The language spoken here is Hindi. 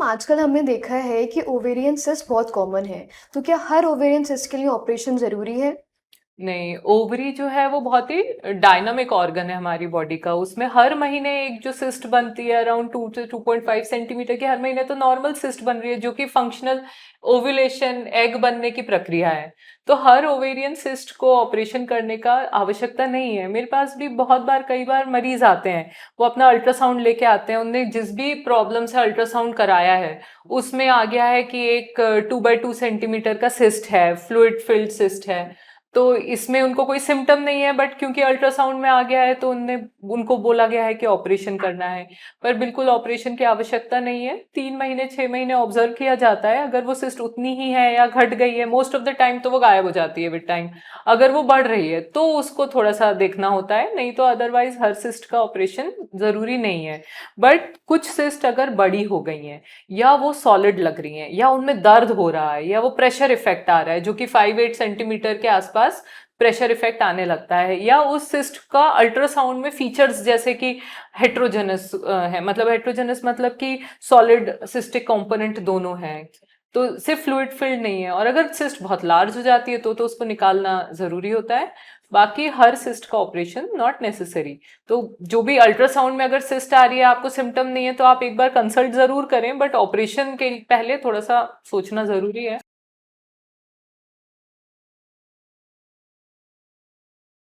आजकल हमने देखा है कि ओवेरियन सिस्ट बहुत कॉमन है। तो क्या हर ओवेरियन सिस्ट के लिए ऑपरेशन ज़रूरी है? नहीं, ओवरी जो है वो बहुत ही डायनामिक ऑर्गन है हमारी बॉडी का। उसमें हर महीने एक जो सिस्ट बनती है अराउंड 2 से 2.5 सेंटीमीटर की, हर महीने तो नॉर्मल सिस्ट बन रही है जो कि फंक्शनल ओव्यूलेशन एग बनने की प्रक्रिया है। तो हर ओवेरियन सिस्ट को ऑपरेशन करने का आवश्यकता नहीं है। मेरे पास भी बहुत बार कई बार मरीज आते हैं, वो अपना अल्ट्रासाउंड लेके आते हैं, उन्हें जिस भी प्रॉब्लम से अल्ट्रासाउंड कराया है उसमें आ गया है कि एक 2 बाई 2 सेंटीमीटर का सिस्ट है, फ्लूइड फिल्ड सिस्ट है। तो इसमें उनको कोई सिम्टम नहीं है, बट क्योंकि अल्ट्रासाउंड में आ गया है तो उनको बोला गया है कि ऑपरेशन करना है। पर बिल्कुल ऑपरेशन की आवश्यकता नहीं है। 3 महीने 6 महीने ऑब्जर्व किया जाता है, अगर वो सिस्ट उतनी ही है या घट गई है, मोस्ट ऑफ द टाइम तो वो गायब हो जाती है विद टाइम। अगर वो बढ़ रही है तो उसको थोड़ा सा देखना होता है, नहीं तो अदरवाइज हर सिस्ट का ऑपरेशन जरूरी नहीं है। बट कुछ सिस्ट अगर बड़ी हो गई हैं, या वो सॉलिड लग रही हैं, या उनमें दर्द हो रहा है, या वो प्रेशर इफेक्ट आ रहा है जो कि 5-8 सेंटीमीटर के आसपास प्रेशर इफेक्ट आने लगता है, या उस सिस्ट का अल्ट्रासाउंड में फीचर्स जैसे कि हेट्रोजेनस है, मतलब हेट्रोजेनस मतलब कि सॉलिड सिस्टिक कंपोनेंट दोनों हैं, तो सिर्फ फ्लूइड फिल्ड नहीं है। और अगर सिस्ट बहुत लार्ज हो जाती है तो उसको निकालना जरूरी होता है। बाकी हर सिस्ट का ऑपरेशन नॉट नेसेसरी। तो जो भी अल्ट्रासाउंड में अगर सिस्ट आ रही है, आपको सिम्टम नहीं है, तो आप एक बार कंसल्ट जरूर करें, बट ऑपरेशन के पहले थोड़ा सा सोचना जरूरी है।